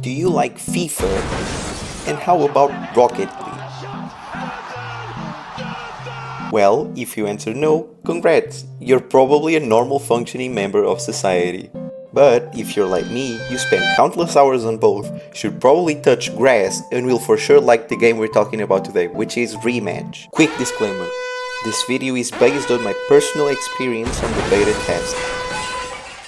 Do you like FIFA? And how about Rocket League? Well, if you answer no, congrats! You're probably a normal functioning member of society. But if you're like me, you spend countless hours on both, should probably touch grass, and will for sure like the game we're talking about today, which is Rematch. Quick disclaimer, this video is based on my personal experience on the beta test.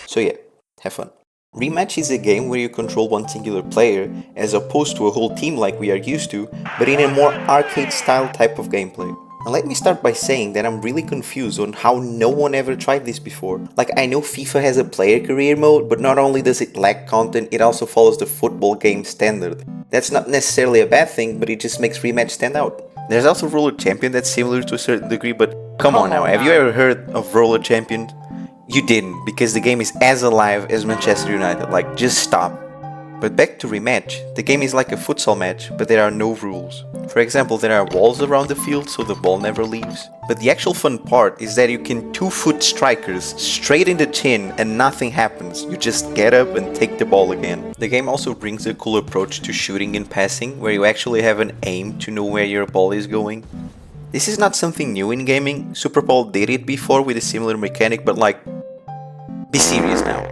So yeah, have fun. Rematch is a game where you control one singular player, as opposed to a whole team like we are used to, but in a more arcade-style type of gameplay. And let me start by saying that I'm really confused on how no one ever tried this before. Like, I know FIFA has a player career mode, but not only does it lack content, it also follows the football game standard. That's not necessarily a bad thing, but it just makes Rematch stand out. There's also Roller Champion that's similar to a certain degree, but come on now, have you ever heard of Roller Champion? You didn't, because the game is as alive as Manchester United, like, just stop. But back to Rematch, the game is like a futsal match, but there are no rules. For example, there are walls around the field so the ball never leaves. But the actual fun part is that you can 2-foot strikers straight in the chin and nothing happens, you just get up and take the ball again. The game also brings a cool approach to shooting and passing, where you actually have an aim to know where your ball is going. This is not something new in gaming, Super Bowl did it before with a similar mechanic, but like, be serious now.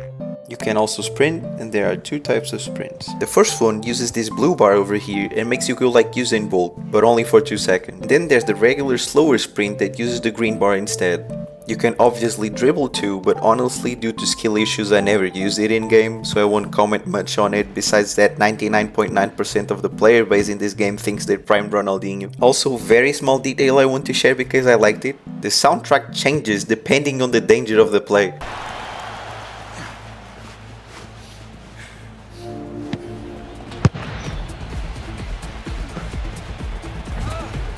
You can also sprint, and there are two types of sprints. The first one uses this blue bar over here and makes you go like Usain Bolt, but only for 2 seconds. Then there's the regular slower sprint that uses the green bar instead. You can obviously dribble too, but honestly due to skill issues I never used it in game, so I won't comment much on it, besides that 99.9% of the player base in this game thinks they're prime Ronaldinho. Also, very small detail I want to share because I liked it. The soundtrack changes depending on the danger of the play.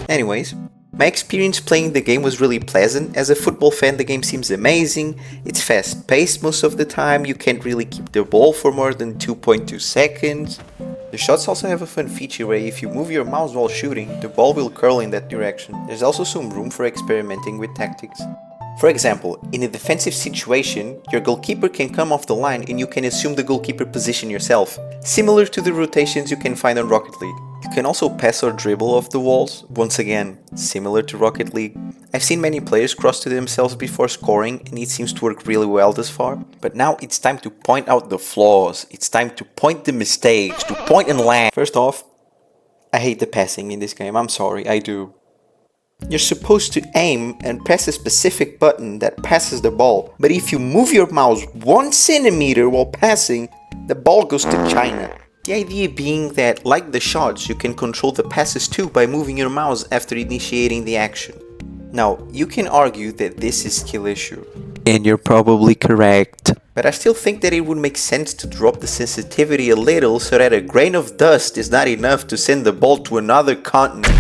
Anyways, my experience playing the game was really pleasant. As a football fan, the game seems amazing, it's fast paced most of the time, you can't really keep the ball for more than 2.2 seconds. The shots also have a fun feature where if you move your mouse while shooting, the ball will curl in that direction. There's also some room for experimenting with tactics. For example, in a defensive situation, your goalkeeper can come off the line and you can assume the goalkeeper position yourself, similar to the rotations you can find on Rocket League. You can also pass or dribble off the walls, once again, similar to Rocket League. I've seen many players cross to themselves before scoring and it seems to work really well thus far. But now it's time to point out the flaws, it's time to point the mistakes, to point and laugh. First off, I hate the passing in this game, I'm sorry, I do. You're supposed to aim and press a specific button that passes the ball, but if you move your mouse 1 centimeter while passing, the ball goes to China. The idea being that, like the shots, you can control the passes too by moving your mouse after initiating the action. Now, you can argue that this is skill issue, and you're probably correct. But I still think that it would make sense to drop the sensitivity a little so that a grain of dust is not enough to send the ball to another continent.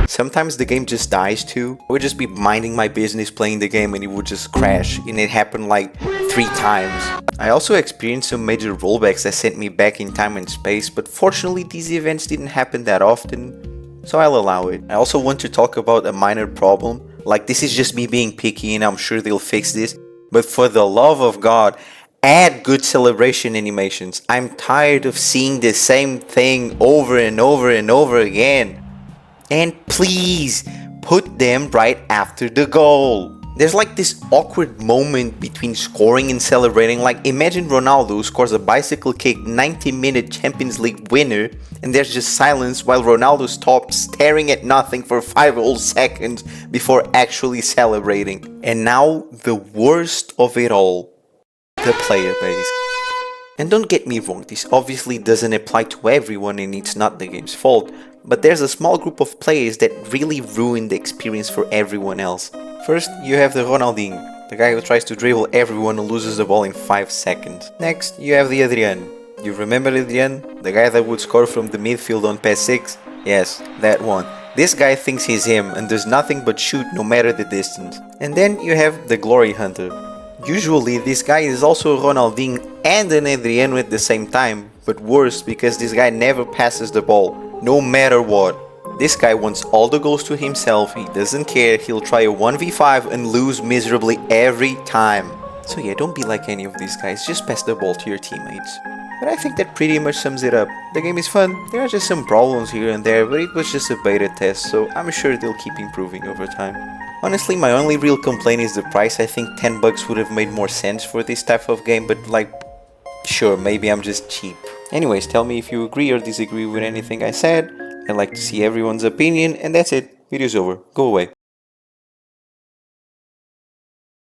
Sometimes the game just dies too. I would just be minding my business playing the game and it would just crash, and it happened like 3 times. I also experienced some major rollbacks that sent me back in time and space, but fortunately these events didn't happen that often, so I'll allow it. I also want to talk about a minor problem, like this is just me being picky and I'm sure they'll fix this, but for the love of God, add good celebration animations. I'm tired of seeing the same thing over and over and over again. And please, put them right after the goal. There's like this awkward moment between scoring and celebrating. Like, imagine Ronaldo scores a bicycle kick 90-minute Champions League winner and there's just silence while Ronaldo stops staring at nothing for 5 whole seconds before actually celebrating. And now, the worst of it all, the player base. And don't get me wrong, this obviously doesn't apply to everyone and it's not the game's fault, but there's a small group of players that really ruin the experience for everyone else. First, you have the Ronaldinho, the guy who tries to dribble everyone and loses the ball in 5 seconds. Next, you have the Adrian. You remember Adrian? The guy that would score from the midfield on PES 6? Yes, that one. This guy thinks he's him and does nothing but shoot no matter the distance. And then you have the Glory Hunter. Usually this guy is also Ronaldinho and an Adriano at the same time, but worse because this guy never passes the ball, no matter what. This guy wants all the goals to himself, he doesn't care, he'll try a 1v5 and lose miserably every time. So yeah, don't be like any of these guys, just pass the ball to your teammates. But I think that pretty much sums it up. The game is fun, there are just some problems here and there, but it was just a beta test, so I'm sure they'll keep improving over time. Honestly, my only real complaint is the price. I think 10 bucks would have made more sense for this type of game, but like, sure, maybe I'm just cheap. Anyways, tell me if you agree or disagree with anything I said. I'd like to see everyone's opinion, and that's it. Video's over. Go away.